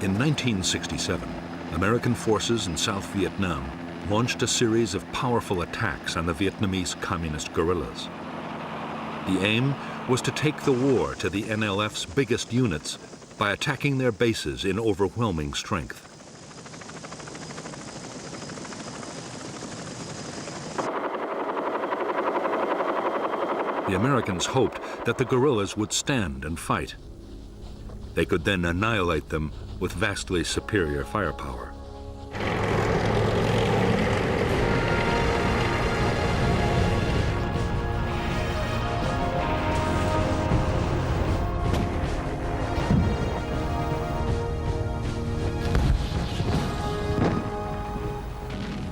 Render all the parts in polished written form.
In 1967, American forces in South Vietnam launched a series of powerful attacks on the Vietnamese communist guerrillas. The aim was to take the war to the NLF's biggest units by attacking their bases in overwhelming strength. The Americans hoped that the guerrillas would stand and fight. They could then annihilate them with vastly superior firepower.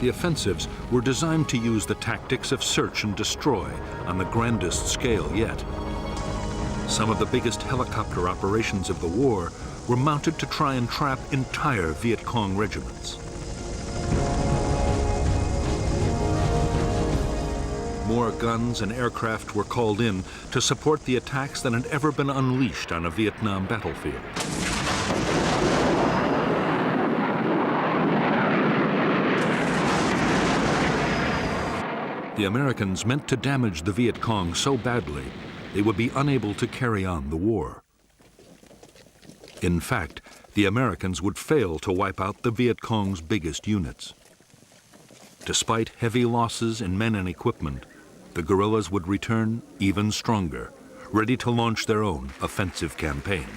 The offensives were designed to use the tactics of search and destroy on the grandest scale yet. Some of the biggest helicopter operations of the war were mounted to try and trap entire Viet Cong regiments. More guns and aircraft were called in to support the attacks than had ever been unleashed on a Vietnam battlefield. The Americans meant to damage the Viet Cong so badly they would be unable to carry on the war. In fact, the Americans would fail to wipe out the Viet Cong's biggest units. Despite heavy losses in men and equipment, the guerrillas would return even stronger, ready to launch their own offensive campaign.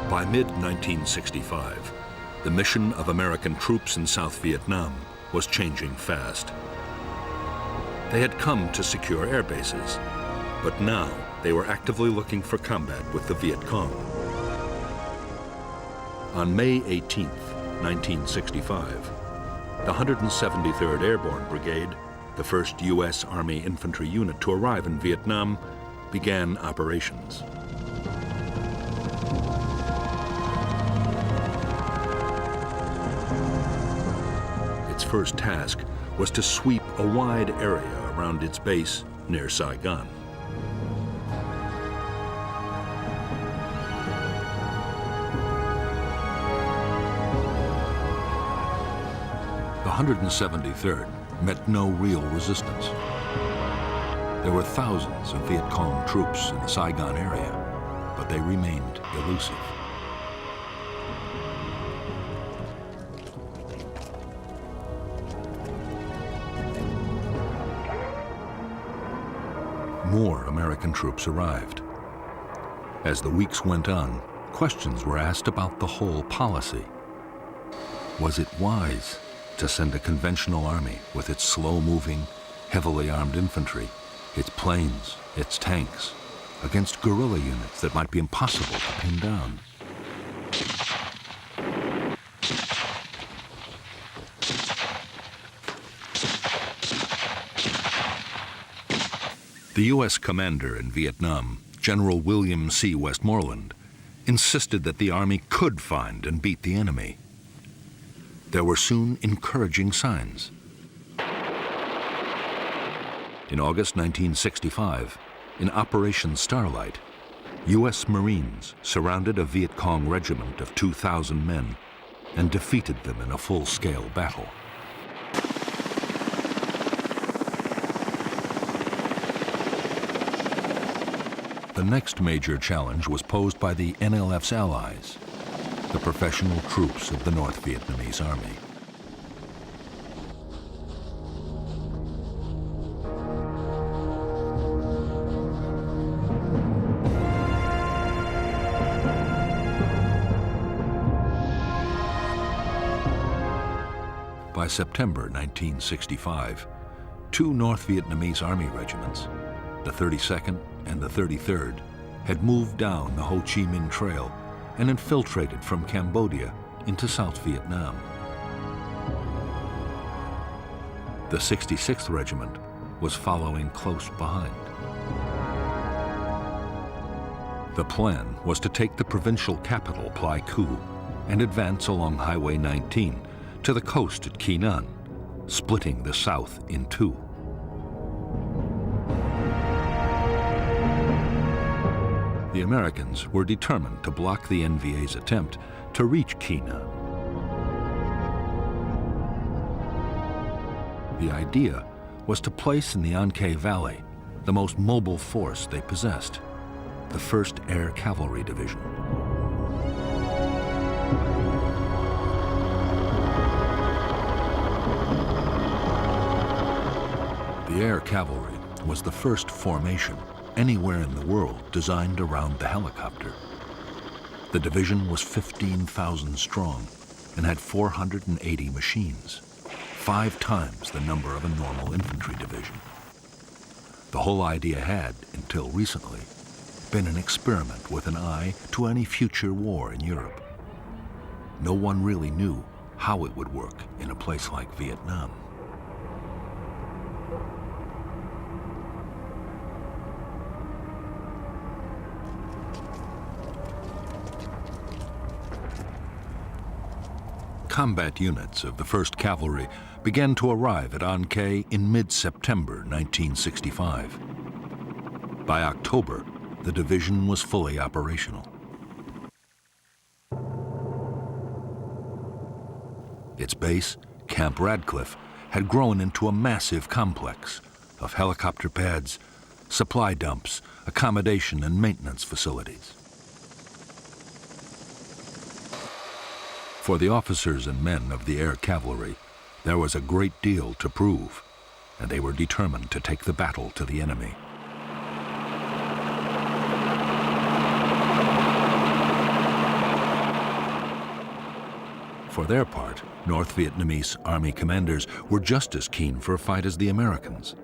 By mid-1965, the mission of American troops in South Vietnam was changing fast. They had come to secure air bases, but now they were actively looking for combat with the Viet Cong. On May 18, 1965, the 173rd Airborne Brigade, the first U.S. Army infantry unit to arrive in Vietnam, began operations. Its first task was to sweep a wide area around its base near Saigon. The 173rd met no real resistance. There were thousands of Viet Cong troops in the Saigon area, but they remained elusive. More American troops arrived. As the weeks went on, questions were asked about the whole policy. Was it wise to send a conventional army with its slow-moving, heavily armed infantry, its planes, its tanks, against guerrilla units that might be impossible to pin down? The U.S. commander in Vietnam, General William C. Westmoreland, insisted that the Army could find and beat the enemy. There were soon encouraging signs. In August 1965, in Operation Starlight, U.S. Marines surrounded a Viet Cong regiment of 2,000 men and defeated them in a full-scale battle. The next major challenge was posed by the NLF's allies, the professional troops of the North Vietnamese Army. By September 1965, two North Vietnamese Army regiments, the 32nd and the 33rd, had moved down the Ho Chi Minh Trail and infiltrated from Cambodia into South Vietnam. The 66th Regiment, was following close behind. The plan was to take the provincial capital, Pleiku, and advance along Highway 19 to the coast at Khe Sanh, splitting the south in two. The Americans were determined to block the NVA's attempt to reach Khe Sanh. The idea was to place in the An-Khe Valley the most mobile force they possessed, the 1st Air Cavalry Division. The Air Cavalry was the first formation anywhere in the world designed around the helicopter. The division was 15,000 strong and had 480 machines, 5 times the number of a normal infantry division. The whole idea had, until recently, been an experiment with an eye to any future war in Europe. No one really knew how it would work in a place like Vietnam. Combat units of the 1st Cavalry began to arrive at An-Khe in mid-September 1965. By October, the division was fully operational. Its base, Camp Radcliffe, had grown into a massive complex of helicopter pads, supply dumps, accommodation and maintenance facilities. For the officers and men of the Air Cavalry, there was a great deal to prove, and they were determined to take the battle to the enemy. For their part, North Vietnamese Army commanders were just as keen for a fight as the Americans.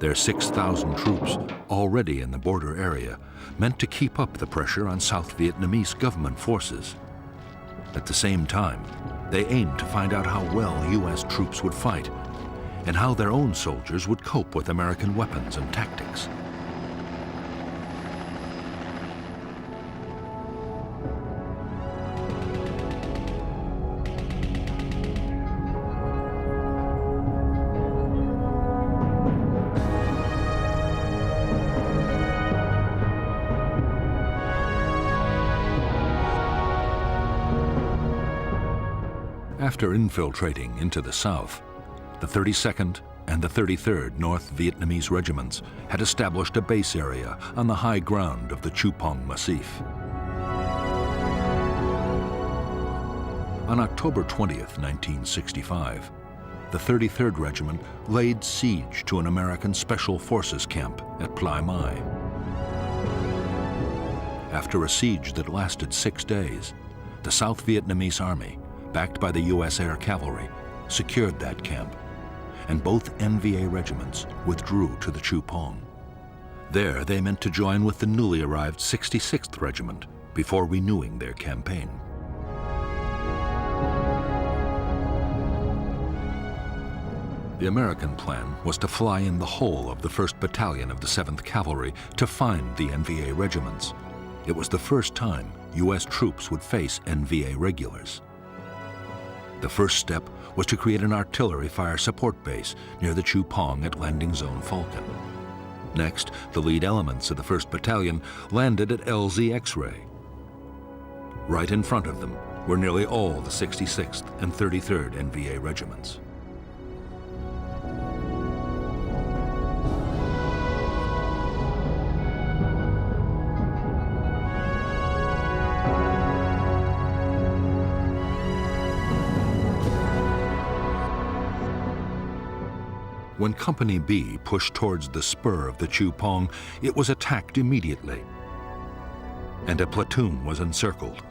Their 6,000 troops, already in the border area, meant to keep up the pressure on South Vietnamese government forces. At the same time, they aimed to find out how well U.S. troops would fight and how their own soldiers would cope with American weapons and tactics. After infiltrating into the south, the 32nd and the 33rd North Vietnamese regiments had established a base area on the high ground of the Chupong Massif. On October 20th, 1965, the 33rd Regiment laid siege to an American Special Forces camp at Plai Mai. After a siege that lasted 6 days, the South Vietnamese Army, backed by the U.S. Air Cavalry, secured that camp, and both NVA regiments withdrew to the Chupong. There, they meant to join with the newly arrived 66th Regiment before renewing their campaign. The American plan was to fly in the whole of the 1st Battalion of the 7th Cavalry to find the NVA regiments. It was the first time U.S. troops would face NVA regulars. The first step was to create an artillery fire support base near the Chupong at Landing Zone Falcon. Next, the lead elements of the 1st Battalion landed at LZ X-Ray. Right in front of them were nearly all the 66th and 33rd NVA regiments. When Company B pushed towards the spur of the Chupong, it was attacked immediately, and a platoon was encircled.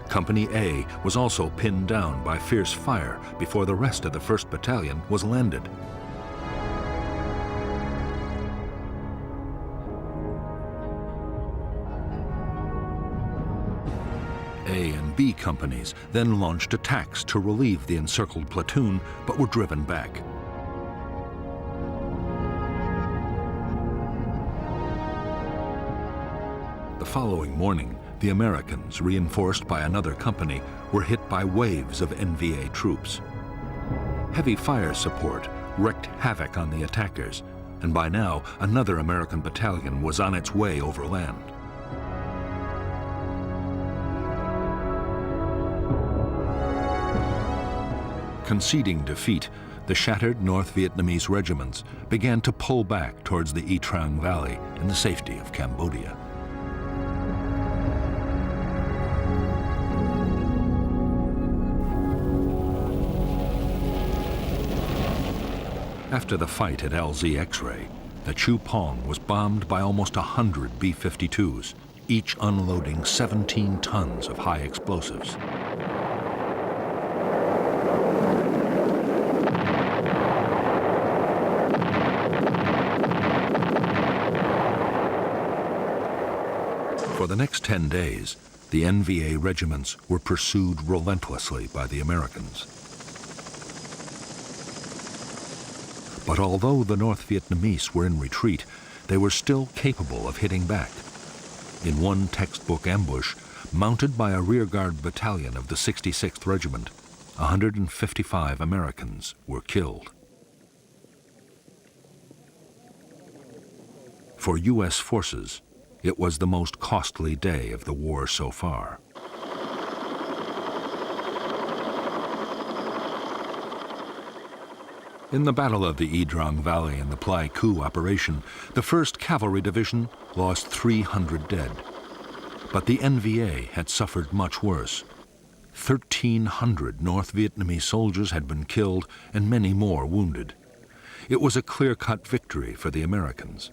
Company A was also pinned down by fierce fire before the rest of the 1st Battalion was landed. A and B companies then launched attacks to relieve the encircled platoon, but were driven back. The following morning, the Americans, reinforced by another company, were hit by waves of NVA troops. Heavy fire support wreaked havoc on the attackers, and by now another American battalion was on its way overland. Conceding defeat, the shattered North Vietnamese regiments began to pull back towards the Ia Trang Valley in the safety of Cambodia. After the fight at LZ X-Ray, the Chu Pong was bombed by almost 100 B-52s, each unloading 17 tons of high explosives. For the next 10 days, the NVA regiments were pursued relentlessly by the Americans. But although the North Vietnamese were in retreat, they were still capable of hitting back. In one textbook ambush, mounted by a rearguard battalion of the 66th Regiment, 155 Americans were killed. For U.S. forces, it was the most costly day of the war so far. In the Battle of the Ia Trang Valley and the Pleiku operation, the 1st Cavalry Division lost 300 dead. But the NVA had suffered much worse. 1,300 North Vietnamese soldiers had been killed and many more wounded. It was a clear-cut victory for the Americans.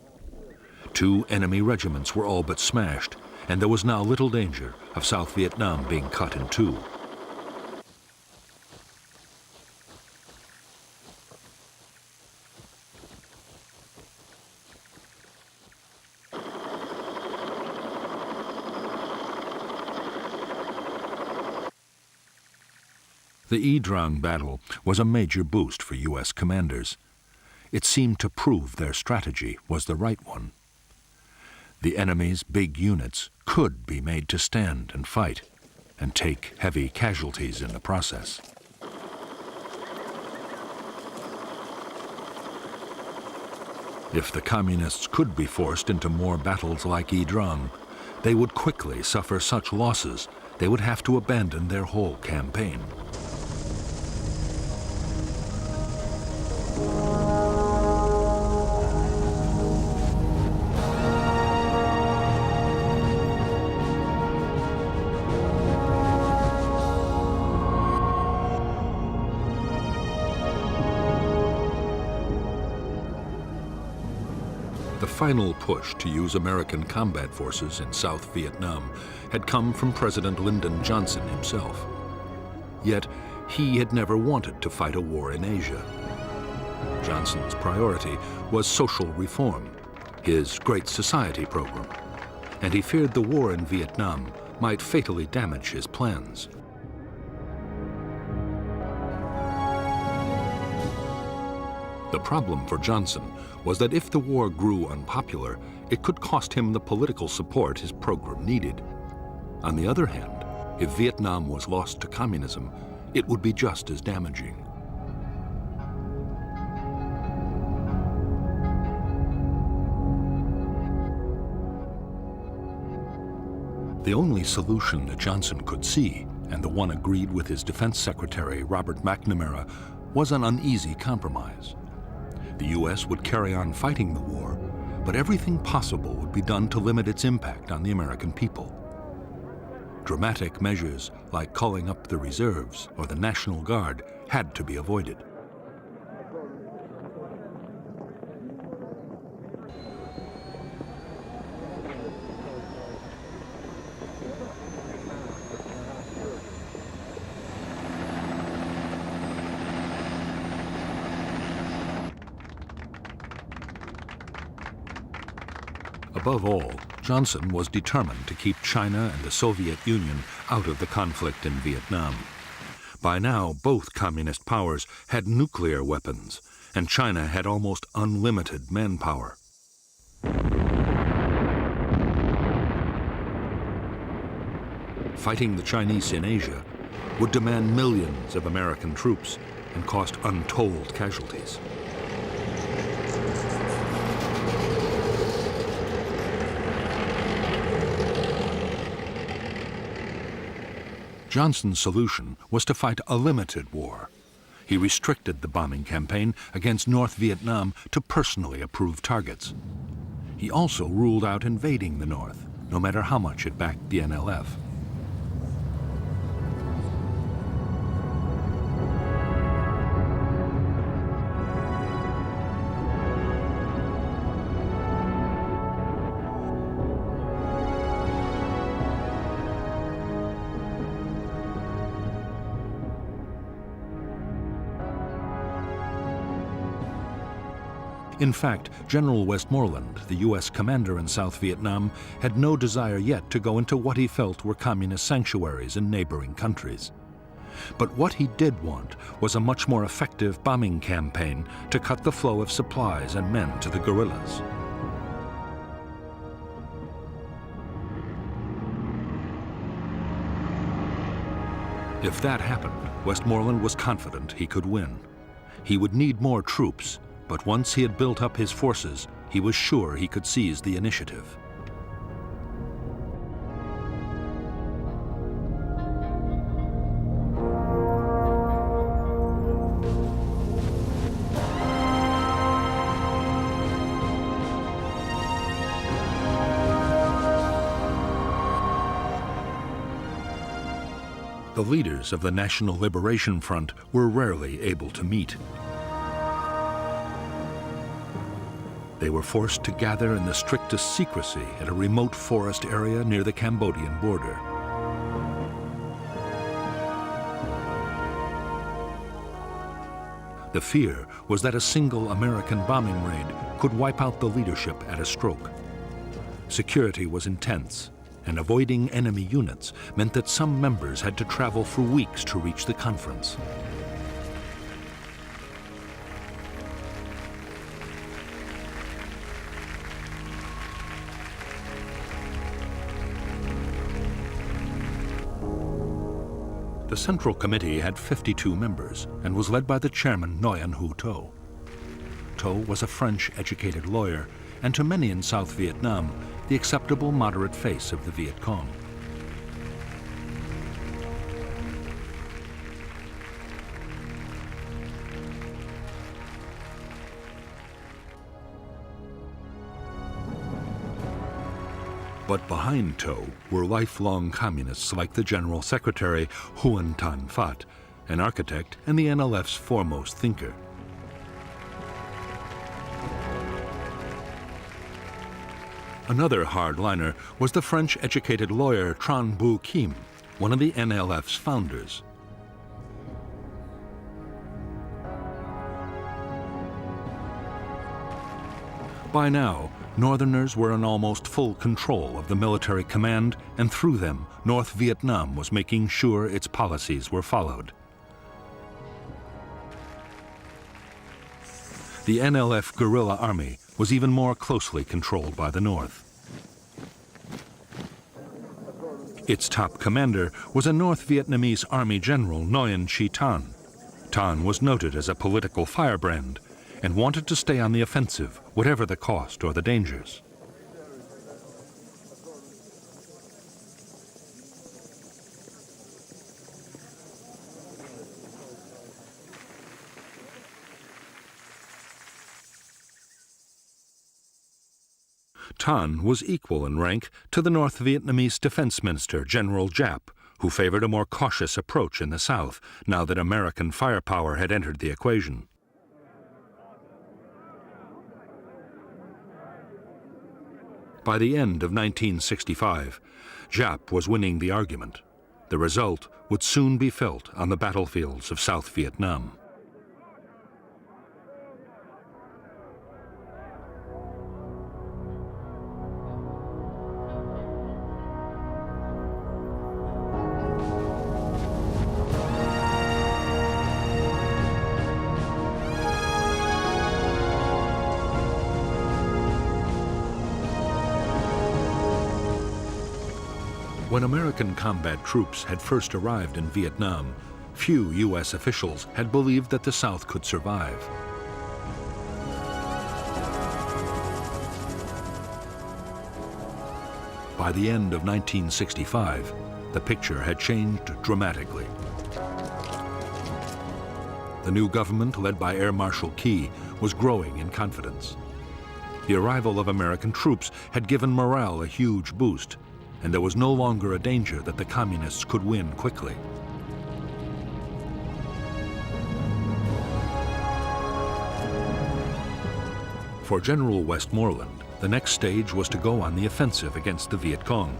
2 enemy regiments were all but smashed, and there was now little danger of South Vietnam being cut in two. The Ia Trang battle was a major boost for U.S. commanders. It seemed to prove their strategy was the right one. The enemy's big units could be made to stand and fight, and take heavy casualties in the process. If the Communists could be forced into more battles like Ia Trang, they would quickly suffer such losses they would have to abandon their whole campaign. The final push to use American combat forces in South Vietnam had come from President Lyndon Johnson himself. Yet, he had never wanted to fight a war in Asia. Johnson's priority was social reform, his Great Society program, and he feared the war in Vietnam might fatally damage his plans. The problem for Johnson was that if the war grew unpopular, it could cost him the political support his program needed. On the other hand, if Vietnam was lost to communism, it would be just as damaging. The only solution that Johnson could see, and the one agreed with his Defense Secretary Robert McNamara, was an uneasy compromise. The U.S. would carry on fighting the war, but everything possible would be done to limit its impact on the American people. Dramatic measures like calling up the reserves or the National Guard had to be avoided. Above all, Johnson was determined to keep China and the Soviet Union out of the conflict in Vietnam. By now, both communist powers had nuclear weapons, and China had almost unlimited manpower. fighting the Chinese in Asia, would demand millions of American troops and cost untold casualties. Johnson's solution was to fight a limited war. He restricted the bombing campaign against North Vietnam to personally approved targets. He also ruled out invading the North, no matter how much it backed the NLF. In fact, General Westmoreland, the U.S. commander in South Vietnam, had no desire yet to go into what he felt were communist sanctuaries in neighboring countries. But what he did want was a much more effective bombing campaign to cut the flow of supplies and men to the guerrillas. If that happened, Westmoreland was confident he could win. He would need more troops, but once he had built up his forces, he was sure he could seize the initiative. The leaders of the National Liberation Front were rarely able to meet. They were forced to gather in the strictest secrecy at a remote forest area near the Cambodian border. The fear was that a single American bombing raid could wipe out the leadership at a stroke. Security was intense, and avoiding enemy units meant that some members had to travel for weeks to reach the conference. The Central Committee had 52 members and was led by the chairman Nguyen Hue To. To was a French-educated lawyer and to many in South Vietnam, the acceptable moderate face of the Viet Cong. But behind To were lifelong communists like the General Secretary Huon Tan Phat, an architect and the NLF's foremost thinker. Another hardliner was the French-educated lawyer Tran Bu Kim, one of the NLF's founders. By now, Northerners were in almost full control of the military command, and through them, North Vietnam was making sure its policies were followed. The NLF guerrilla army was even more closely controlled by the North. Its top commander was a North Vietnamese Army General Nguyen Chi Thanh. Thanh was noted as a political firebrand and wanted to stay on the offensive, whatever the cost or the dangers. Thanh was equal in rank to the North Vietnamese Defense Minister, General Giap, who favored a more cautious approach in the South, now that American firepower had entered the equation. By the end of 1965, Giap was winning the argument. The result would soon be felt on the battlefields of South Vietnam. When American combat troops had first arrived in Vietnam, few U.S. officials had believed that the South could survive. By the end of 1965, the picture had changed dramatically. The new government, led by Air Marshal Khe, was growing in confidence. The arrival of American troops had given morale a huge boost, and there was no longer a danger that the communists could win quickly. For General Westmoreland, the next stage was to go on the offensive against the Viet Cong.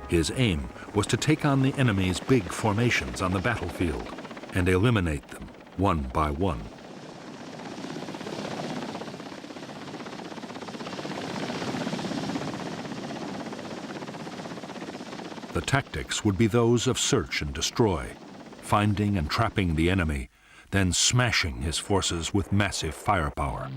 His aim was to take on the enemy's big formations on the battlefield and eliminate them one by one. The tactics would be those of search and destroy, finding and trapping the enemy, then smashing his forces with massive firepower.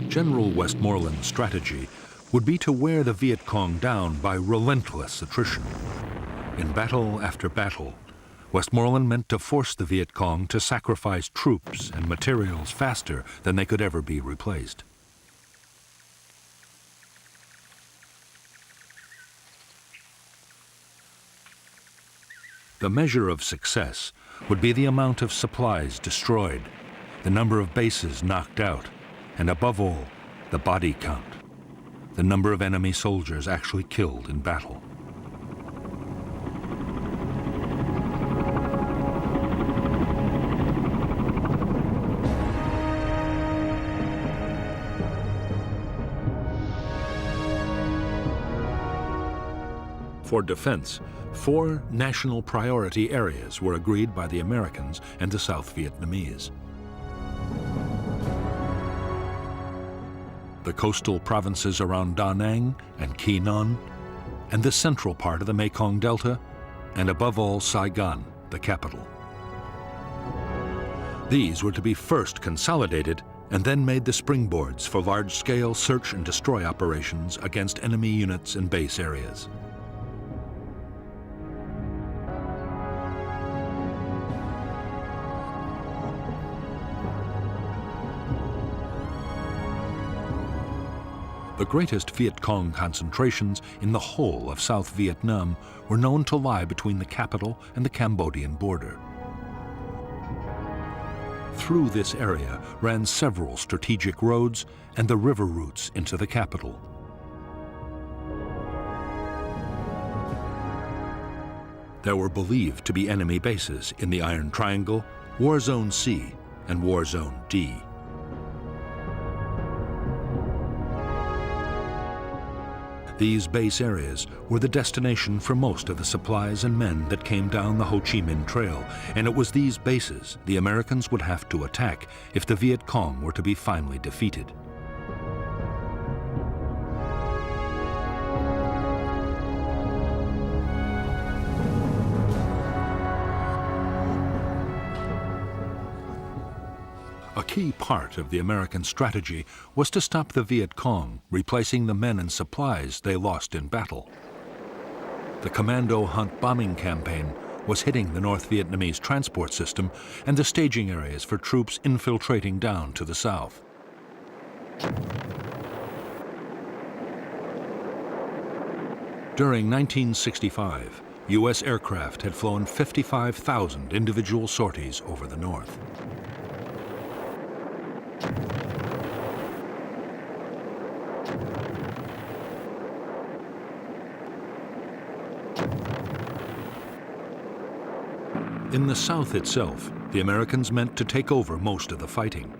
General Westmoreland's strategy would be to wear the Viet Cong down by relentless attrition. In battle after battle, Westmoreland meant to force the Viet Cong to sacrifice troops and materials faster than they could ever be replaced. The measure of success would be the amount of supplies destroyed, the number of bases knocked out, and above all, the body count, the number of enemy soldiers actually killed in battle. For defense, 4 national priority areas were agreed by the Americans and the South Vietnamese. The coastal provinces around Da Nang and Khe Sanh, and the central part of the Mekong Delta, and above all Saigon, the capital. These were to be first consolidated and then made the springboards for large-scale search and destroy operations against enemy units and base areas. The greatest Viet Cong concentrations in the whole of South Vietnam were known to lie between the capital and the Cambodian border. Through this area ran several strategic roads and the river routes into the capital. There were believed to be enemy bases in the Iron Triangle, War Zone C, and War Zone D. These base areas were the destination for most of the supplies and men that came down the Ho Chi Minh Trail, and it was these bases the Americans would have to attack if the Viet Cong were to be finally defeated. A key part of the American strategy was to stop the Viet Cong, replacing the men and supplies they lost in battle. The Commando Hunt bombing campaign was hitting the North Vietnamese transport system and the staging areas for troops infiltrating down to the south. During 1965, U.S. aircraft had flown 55,000 individual sorties over the north. In the South itself, the Americans meant to take over most of the fighting.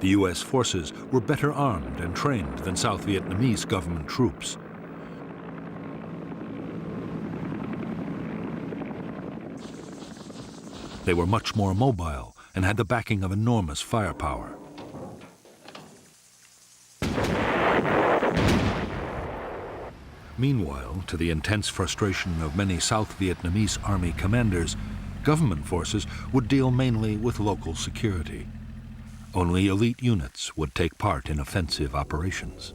The U.S. forces were better armed and trained than South Vietnamese government troops. They were much more mobile and had the backing of enormous firepower. Meanwhile, to the intense frustration of many South Vietnamese army commanders, Government forces would deal mainly with local security. Only elite units would take part in offensive operations.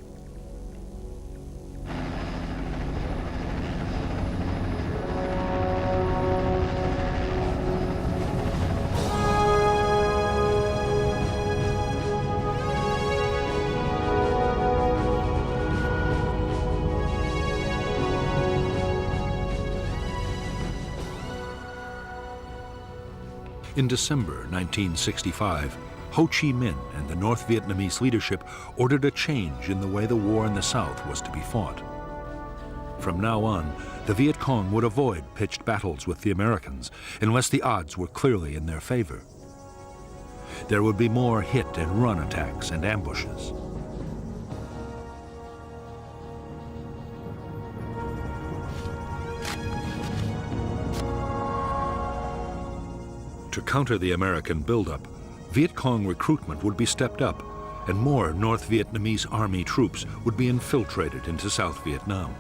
In December 1965, Ho Chi Minh and the North Vietnamese leadership ordered a change in the way the war in the South was to be fought. From now on, the Viet Cong would avoid pitched battles with the Americans unless the odds were clearly in their favor. There would be more hit and run attacks and ambushes. To counter the American buildup, Viet Cong recruitment would be stepped up, and more North Vietnamese Army troops would be infiltrated into South Vietnam.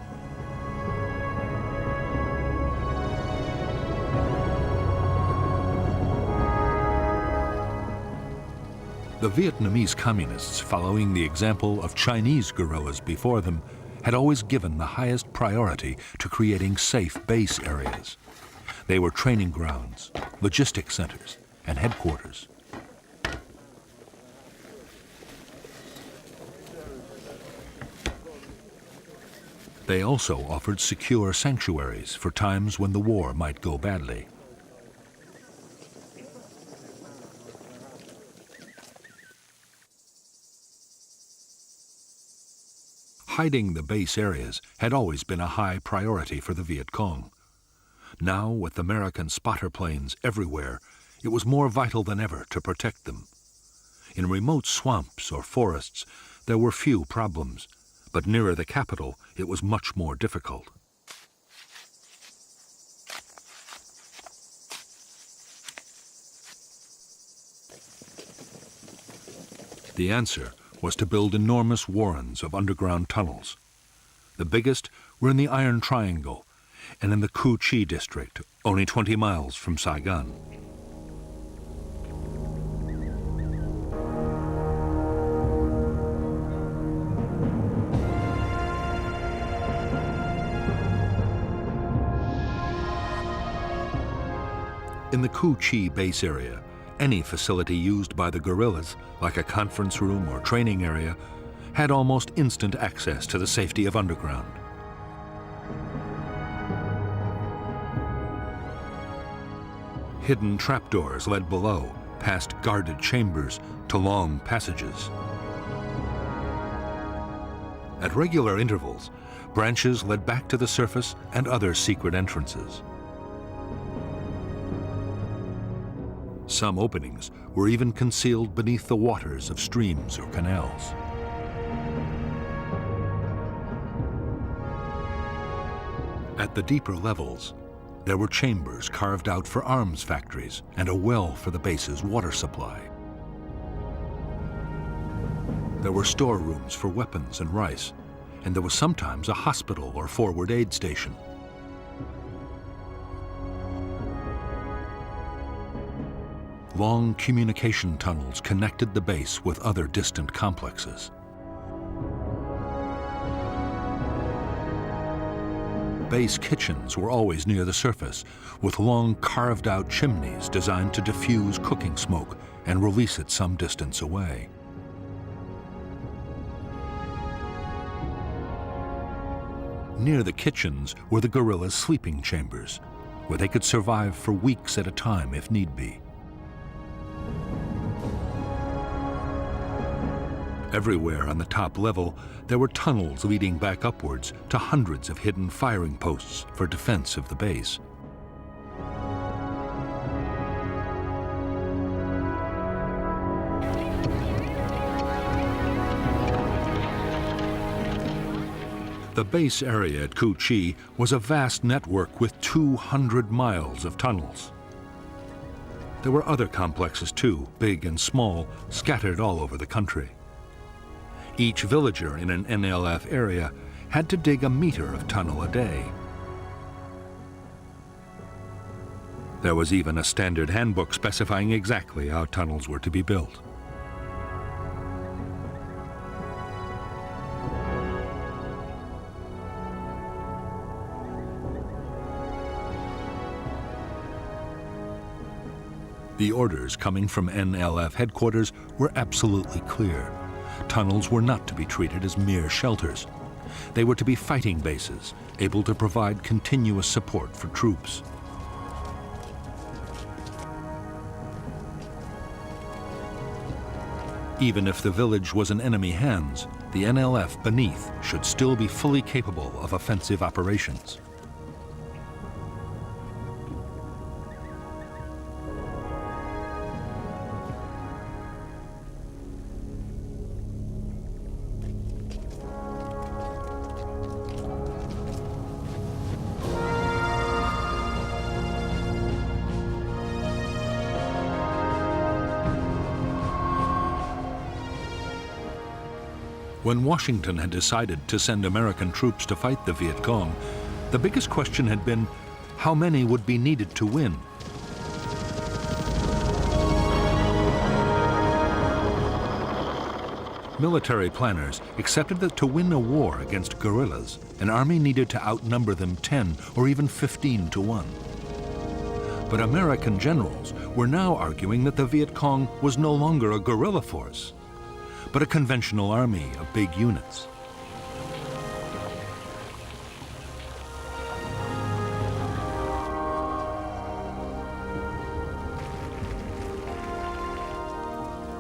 The Vietnamese communists, following the example of Chinese guerrillas before them, had always given the highest priority to creating safe base areas. They were training grounds, logistics centers, and headquarters. They also offered secure sanctuaries for times when the war might go badly. Hiding the base areas had always been a high priority for the Viet Cong. Now, with American spotter planes everywhere, it was more vital than ever to protect them. In remote swamps or forests, there were few problems, but nearer the capital, it was much more difficult. The answer was to build enormous warrens of underground tunnels. The biggest were in the Iron Triangle and in the Cu Chi district, only 20 miles from Saigon. In the Cu Chi base area, any facility used by the guerrillas, like a conference room or training area, had almost instant access to the safety of underground. Hidden trapdoors led below, past guarded chambers to long passages. At regular intervals, branches led back to the surface and other secret entrances. Some openings were even concealed beneath the waters of streams or canals. At the deeper levels, there were chambers carved out for arms factories and a well for the base's water supply. There were storerooms for weapons and rice, and there was sometimes a hospital or forward aid station. Long communication tunnels connected the base with other distant complexes. Base kitchens were always near the surface, with long carved-out chimneys designed to diffuse cooking smoke and release it some distance away. Near the kitchens were the guerrillas' sleeping chambers, where they could survive for weeks at a time if need be. Everywhere on the top level, there were tunnels leading back upwards to hundreds of hidden firing posts for defense of the base. The base area at Cu Chi was a vast network with 200 miles of tunnels. There were other complexes too, big and small, scattered all over the country. Each villager in an NLF area had to dig a meter of tunnel a day. There was even a standard handbook specifying exactly how tunnels were to be built. The orders coming from NLF headquarters were absolutely clear. Tunnels were not to be treated as mere shelters. They were to be fighting bases, able to provide continuous support for troops. Even if the village was in enemy hands, the NLF beneath should still be fully capable of offensive operations. When Washington had decided to send American troops to fight the Viet Cong, the biggest question had been how many would be needed to win. Military planners accepted that to win a war against guerrillas, an army needed to outnumber them 10 or even 15 to 1. But American generals were now arguing that the Viet Cong was no longer a guerrilla force, but a conventional army of big units.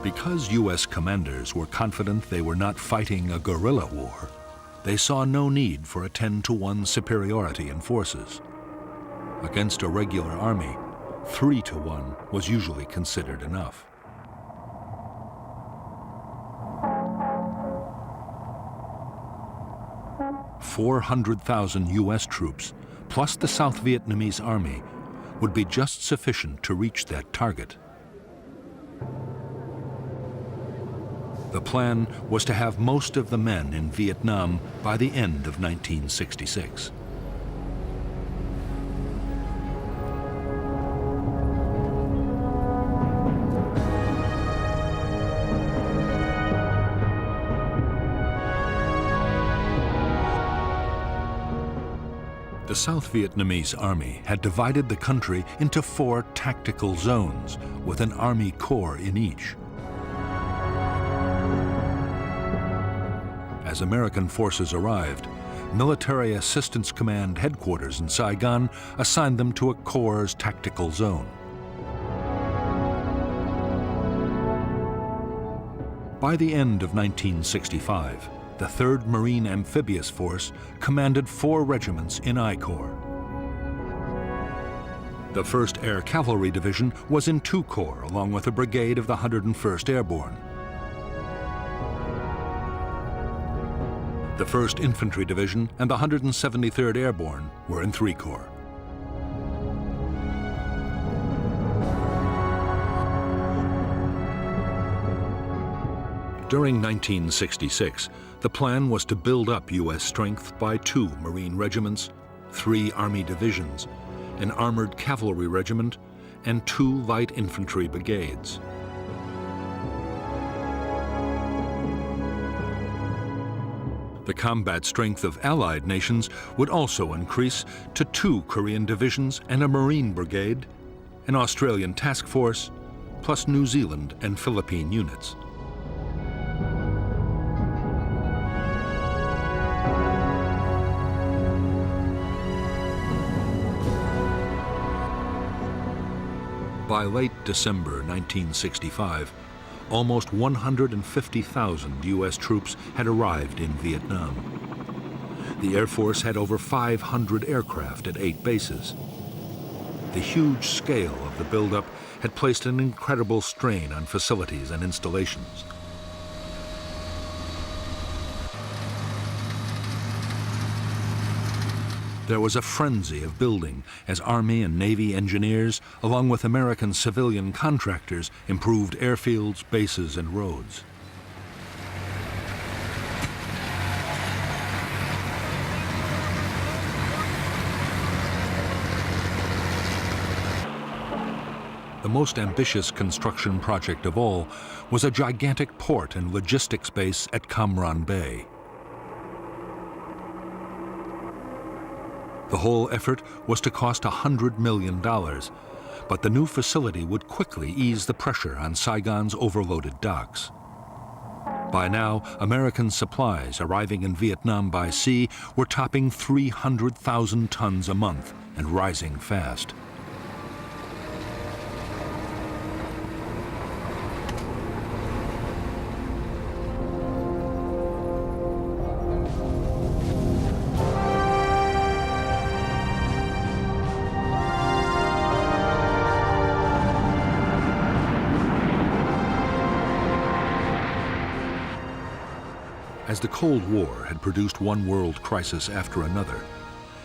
Because U.S. commanders were confident they were not fighting a guerrilla war, they saw no need for a 10-to-1 superiority in forces. Against a regular army, 3-to-1 was usually considered enough. $400,000 U.S. troops, plus the South Vietnamese army, would be just sufficient to reach that target. The plan was to have most of the men in Vietnam by the end of 1966. The South Vietnamese army had divided the country into 4 tactical zones, with an army corps in each. As American forces arrived, Military Assistance Command headquarters in Saigon assigned them to a corps' tactical zone. By the end of 1965, the 3rd Marine Amphibious Force commanded 4 regiments in I Corps. The 1st Air Cavalry Division was in II Corps, along with a brigade of the 101st Airborne. The 1st Infantry Division and the 173rd Airborne were in III Corps. During 1966, the plan was to build up U.S. strength by 2 Marine regiments, 3 Army divisions, an armored cavalry regiment, and 2 light infantry brigades. The combat strength of Allied nations would also increase to 2 Korean divisions and a Marine brigade, an Australian task force, plus New Zealand and Philippine units. By late December 1965, almost 150,000 U.S. troops had arrived in Vietnam. The Air Force had over 500 aircraft at 8 bases. The huge scale of the buildup had placed an incredible strain on facilities and installations. There was a frenzy of building as Army and Navy engineers, along with American civilian contractors, improved airfields, bases, and roads. The most ambitious construction project of all was a gigantic port and logistics base at Cam Ranh Bay. The whole effort was to cost $100 million, but the new facility would quickly ease the pressure on Saigon's overloaded docks. By now, American supplies arriving in Vietnam by sea were topping 300,000 tons a month and rising fast. As the Cold War had produced one world crisis after another,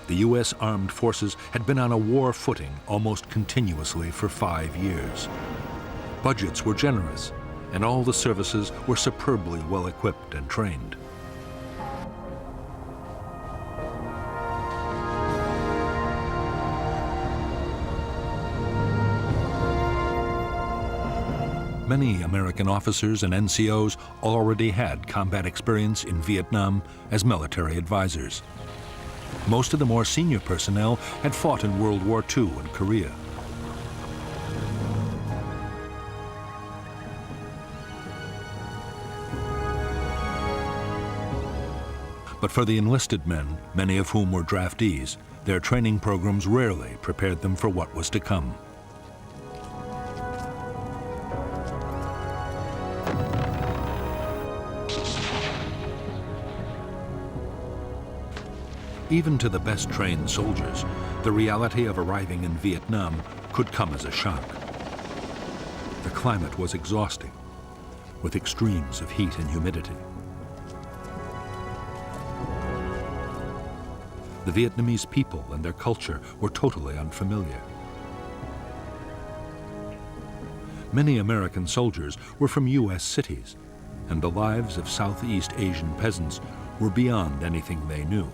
the U.S. armed forces had been on a war footing almost continuously for 5 years. Budgets were generous, and all the services were superbly well equipped and trained. Many American officers and NCOs already had combat experience in Vietnam as military advisors. Most of the more senior personnel had fought in World War II and Korea. But for the enlisted men, many of whom were draftees, their training programs rarely prepared them for what was to come. Even to the best trained soldiers, the reality of arriving in Vietnam could come as a shock. The climate was exhausting, with extremes of heat and humidity. The Vietnamese people and their culture were totally unfamiliar. Many American soldiers were from U.S. cities, and the lives of Southeast Asian peasants were beyond anything they knew.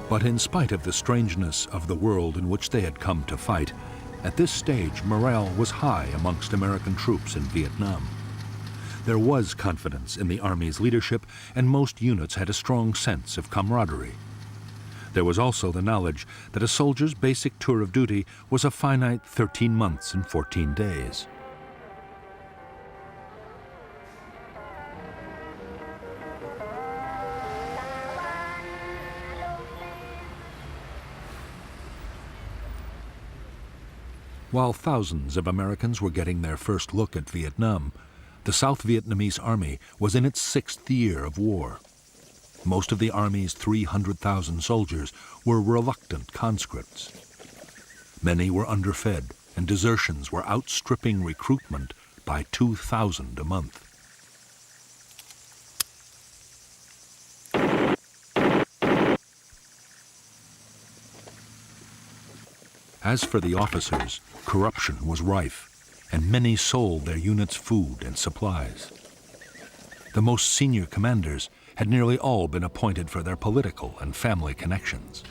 But in spite of the strangeness of the world in which they had come to fight, at this stage morale was high amongst American troops in Vietnam. There was confidence in the Army's leadership, and most units had a strong sense of camaraderie. There was also the knowledge that a soldier's basic tour of duty was a finite 13 months and 14 days. While thousands of Americans were getting their first look at Vietnam, the South Vietnamese Army was in its 6th year of war. Most of the Army's 300,000 soldiers were reluctant conscripts. Many were underfed, and desertions were outstripping recruitment by 2,000 a month. As for the officers, corruption was rife, and many sold their units food and supplies. The most senior commanders had nearly all been appointed for their political and family connections.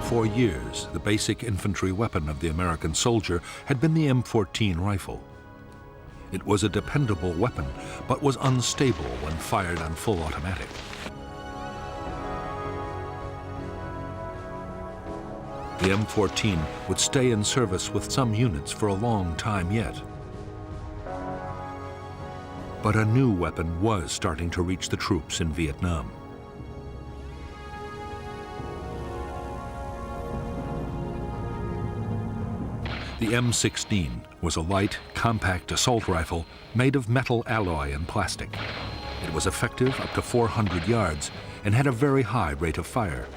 For years, the basic infantry weapon of the American soldier had been the M14 rifle. It was a dependable weapon, but was unstable when fired on full automatic. The M14 would stay in service with some units for a long time yet. But a new weapon was starting to reach the troops in Vietnam. The M16 was a light, compact assault rifle made of metal alloy and plastic. It was effective up to 400 yards and had a very high rate of fire.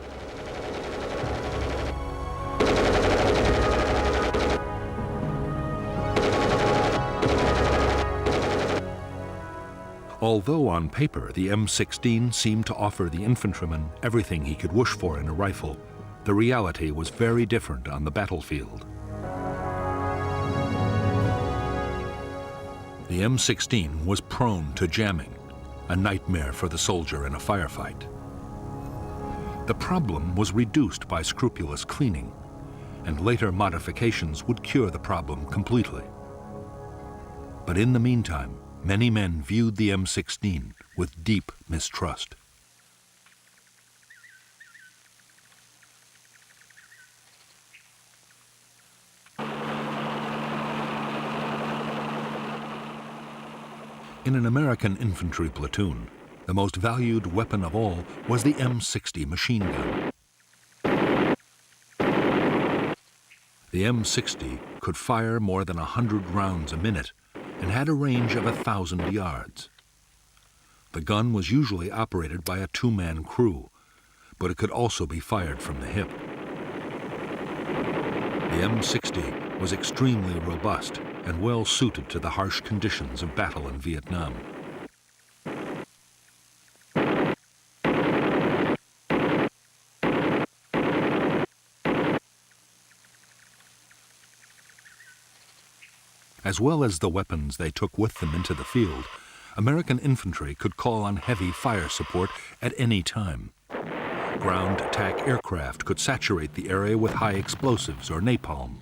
Although on paper the M16 seemed to offer the infantryman everything he could wish for in a rifle, the reality was very different on the battlefield. The M16 was prone to jamming, a nightmare for the soldier in a firefight. The problem was reduced by scrupulous cleaning, and later modifications would cure the problem completely. But in the meantime, many men viewed the M16 with deep mistrust. In an American infantry platoon, the most valued weapon of all was the M60 machine gun. The M60 could fire more than 100 rounds a minute and had a range of 1,000 yards. The gun was usually operated by a two-man crew, but it could also be fired from the hip. The M60 was extremely robust and well suited to the harsh conditions of battle in Vietnam. As well as the weapons they took with them into the field, American infantry could call on heavy fire support at any time. Ground attack aircraft could saturate the area with high explosives or napalm,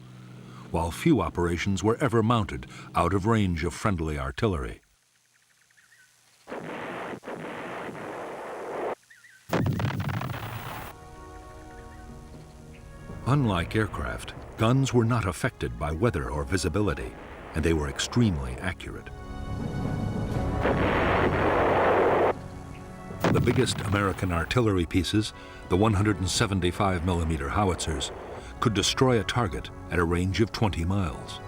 while few operations were ever mounted out of range of friendly artillery. Unlike aircraft, guns were not affected by weather or visibility, and they were extremely accurate. The biggest American artillery pieces, the 175mm howitzers, could destroy a target at a range of 20 miles.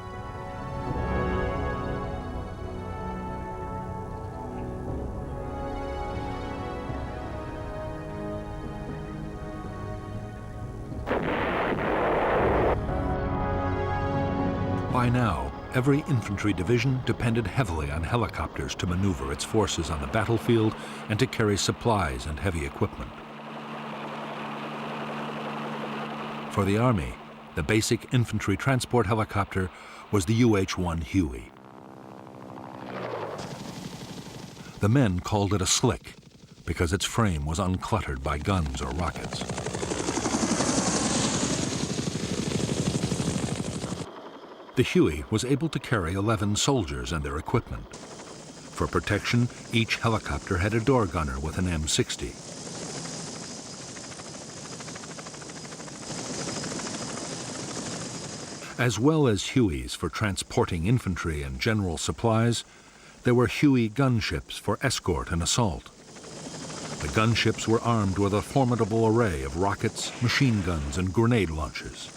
By now, every infantry division depended heavily on helicopters to maneuver its forces on the battlefield and to carry supplies and heavy equipment. For the Army, the basic infantry transport helicopter was the UH-1 Huey. The men called it a slick because its frame was uncluttered by guns or rockets. The Huey was able to carry 11 soldiers and their equipment. For protection, each helicopter had a door gunner with an M60. As well as Hueys for transporting infantry and general supplies, there were Huey gunships for escort and assault. The gunships were armed with a formidable array of rockets, machine guns, and grenade launchers.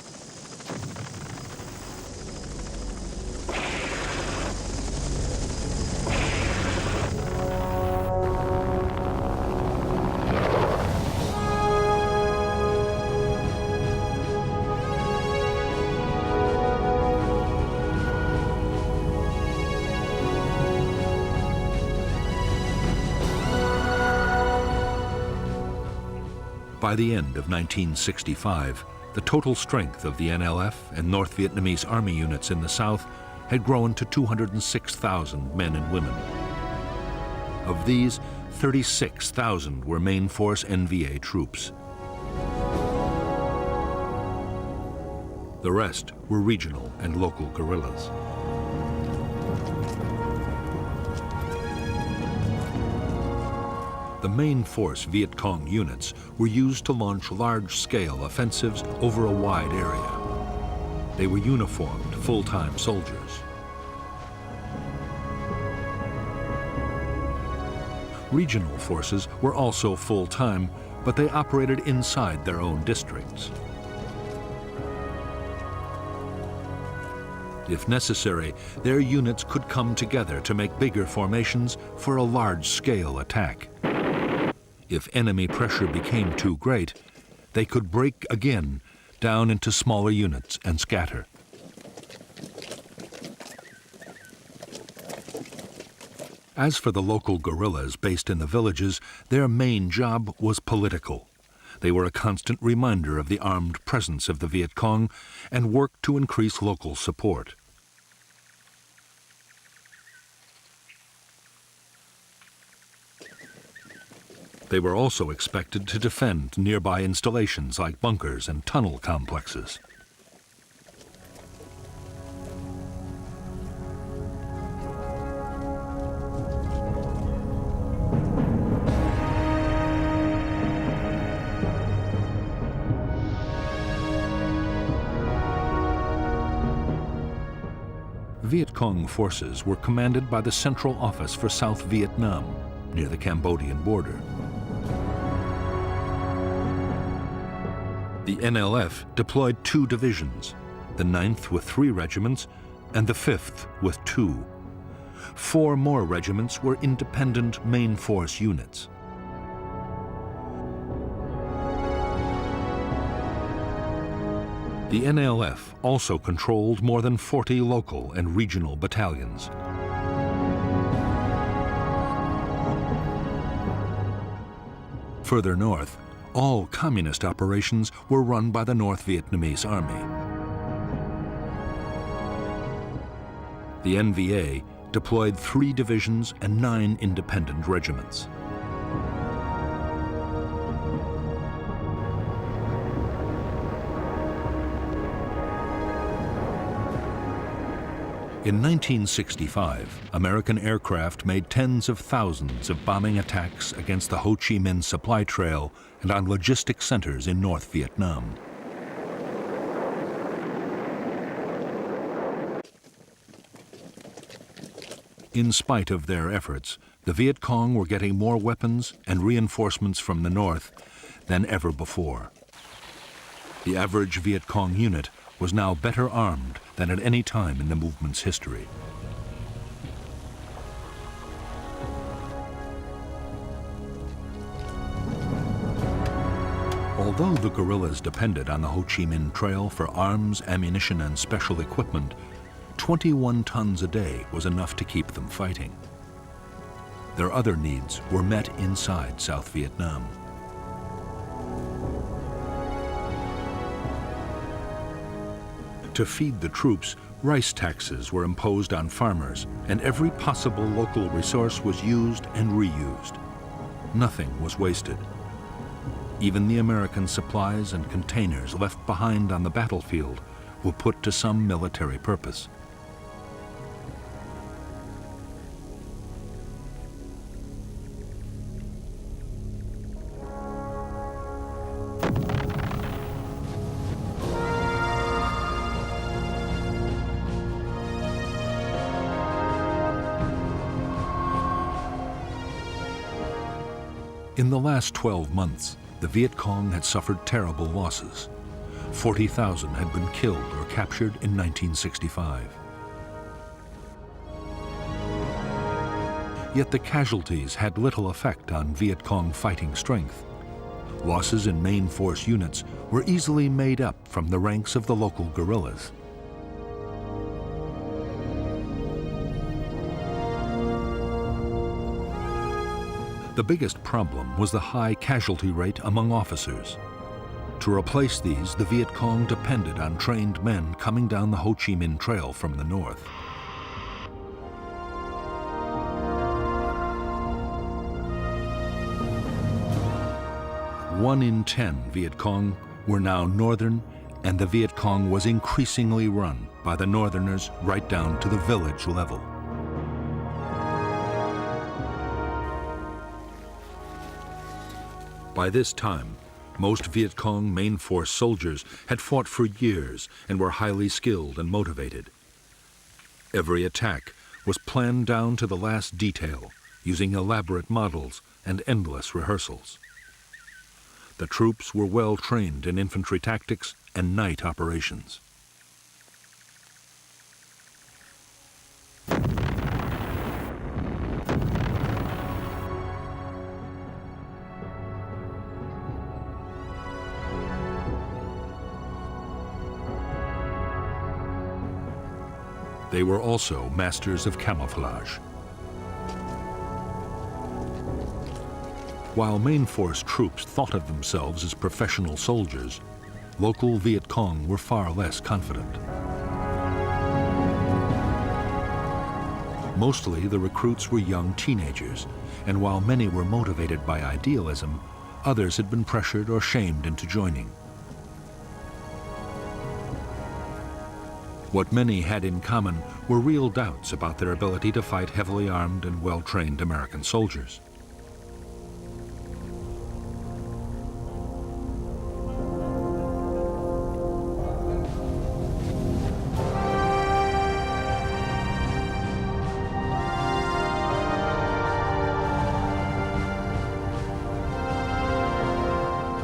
By the end of 1965, the total strength of the NLF and North Vietnamese Army units in the South had grown to 206,000 men and women. Of these, 36,000 were main force NVA troops. The rest were regional and local guerrillas. The main force Viet Cong units were used to launch large-scale offensives over a wide area. They were uniformed, full-time soldiers. Regional forces were also full-time, but they operated inside their own districts. If necessary, their units could come together to make bigger formations for a large-scale attack. If enemy pressure became too great, they could break again down into smaller units and scatter. As for the local guerrillas based in the villages, their main job was political. They were a constant reminder of the armed presence of the Viet Cong and worked to increase local support. They were also expected to defend nearby installations like bunkers and tunnel complexes. Viet Cong forces were commanded by the Central Office for South Vietnam, near the Cambodian border. The NLF deployed 2 divisions, the 9th with 3 regiments and the 5th with 2. 4 more regiments were independent main force units. The NLF also controlled more than 40 local and regional battalions. Further north, all communist operations were run by the North Vietnamese Army. The NVA deployed 3 divisions and 9 independent regiments. In 1965, American aircraft made tens of thousands of bombing attacks against the Ho Chi Minh supply trail and on logistic centers in North Vietnam. In spite of their efforts, the Viet Cong were getting more weapons and reinforcements from the north than ever before. The average Viet Cong unit was now better armed than at any time in the movement's history. Although the guerrillas depended on the Ho Chi Minh Trail for arms, ammunition, and special equipment, 21 tons a day was enough to keep them fighting. Their other needs were met inside South Vietnam. To feed the troops, rice taxes were imposed on farmers, and every possible local resource was used and reused. Nothing was wasted. Even the American supplies and containers left behind on the battlefield were put to some military purpose. In the last 12 months, the Viet Cong had suffered terrible losses. 40,000 had been killed or captured in 1965. Yet the casualties had little effect on Viet Cong fighting strength. Losses in main force units were easily made up from the ranks of the local guerrillas. The biggest problem was the high casualty rate among officers. To replace these, the Viet Cong depended on trained men coming down the Ho Chi Minh Trail from the north. One in 10 Viet Cong were now northern, and the Viet Cong was increasingly run by the northerners right down to the village level. By this time, most Viet Cong main force soldiers had fought for years and were highly skilled and motivated. Every attack was planned down to the last detail, using elaborate models and endless rehearsals. The troops were well trained in infantry tactics and night operations. They were also masters of camouflage. While main force troops thought of themselves as professional soldiers, local Viet Cong were far less confident. Mostly the recruits were young teenagers, and while many were motivated by idealism, others had been pressured or shamed into joining. What many had in common were real doubts about their ability to fight heavily armed and well-trained American soldiers.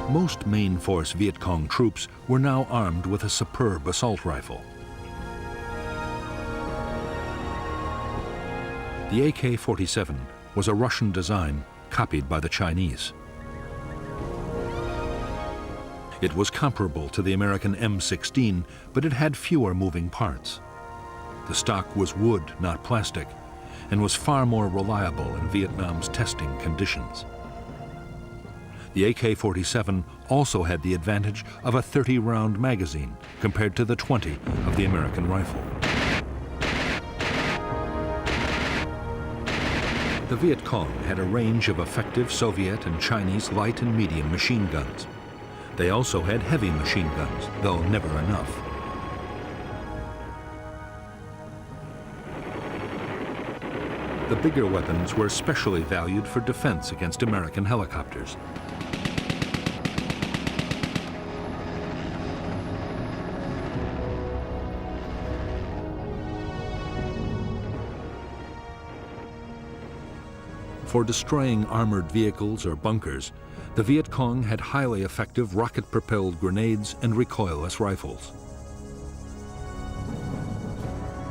Most main force Viet Cong troops were now armed with a superb assault rifle. The AK-47 was a Russian design copied by the Chinese. It was comparable to the American M16, but it had fewer moving parts. The stock was wood, not plastic, and was far more reliable in Vietnam's testing conditions. The AK-47 also had the advantage of a 30-round magazine compared to the 20 of the American rifle. The Viet Cong had a range of effective Soviet and Chinese light and medium machine guns. They also had heavy machine guns, though never enough. The bigger weapons were especially valued for defense against American helicopters. For destroying armored vehicles or bunkers, the Viet Cong had highly effective rocket-propelled grenades and recoilless rifles.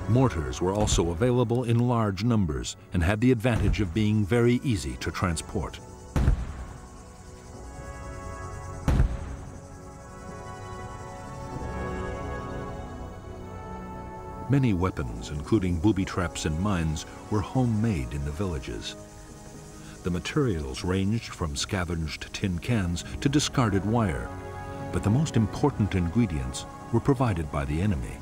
Mortars were also available in large numbers and had the advantage of being very easy to transport. Many weapons, including booby traps and mines, were homemade in the villages. The materials ranged from scavenged tin cans to discarded wire, but the most important ingredients were provided by the enemy.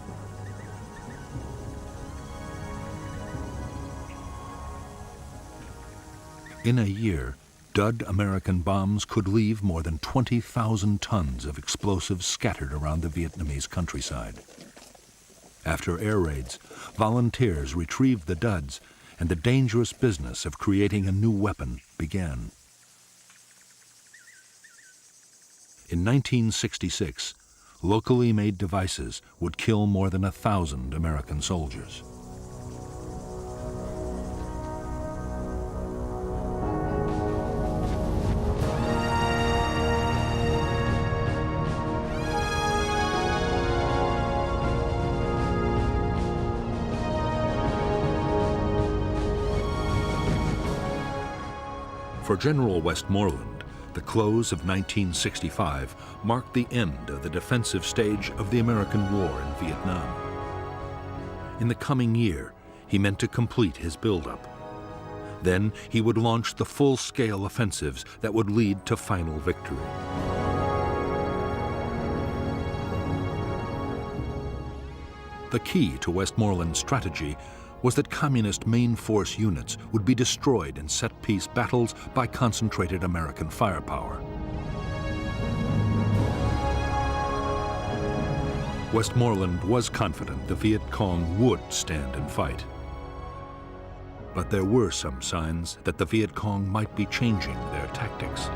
In a year, dud American bombs could leave more than 20,000 tons of explosives scattered around the Vietnamese countryside. After air raids, volunteers retrieved the duds, and the dangerous business of creating a new weapon began. In 1966, locally made devices would kill more than 1,000 American soldiers. For General Westmoreland, the close of 1965 marked the end of the defensive stage of the American war in Vietnam. In the coming year, he meant to complete his buildup. Then he would launch the full-scale offensives that would lead to final victory. The key to Westmoreland's strategy was that communist main force units would be destroyed in set-piece battles by concentrated American firepower. Westmoreland was confident the Viet Cong would stand and fight. But there were some signs that the Viet Cong might be changing their tactics.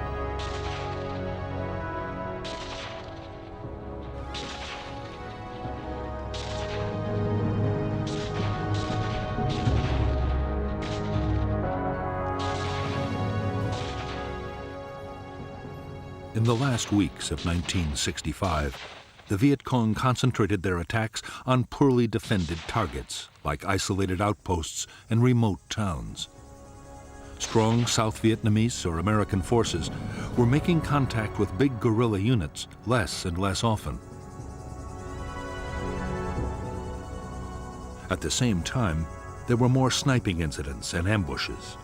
In the last weeks of 1965, the Viet Cong concentrated their attacks on poorly defended targets, like isolated outposts and remote towns. Strong South Vietnamese or American forces were making contact with big guerrilla units less and less often. At the same time, there were more sniping incidents and ambushes.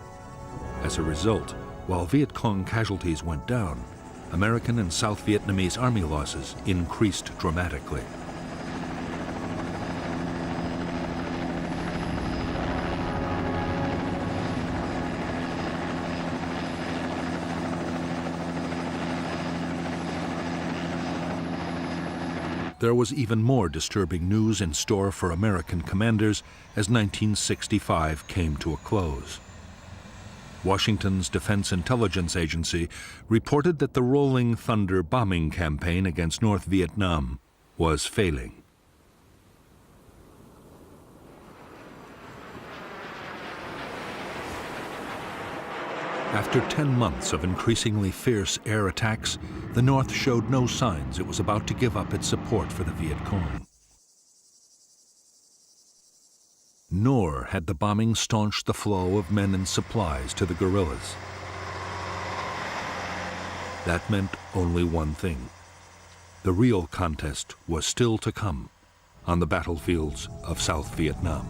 As a result, While Viet Cong casualties went down, American and South Vietnamese army losses increased dramatically. There was even more disturbing news in store for American commanders as 1965 came to a close. Washington's Defense Intelligence Agency reported that the Rolling Thunder bombing campaign against North Vietnam was failing. After 10 months of increasingly fierce air attacks, the North showed no signs it was about to give up its support for the Viet Cong. Nor had the bombing staunched the flow of men and supplies to the guerrillas. That meant only one thing. The real contest was still to come on the battlefields of South Vietnam.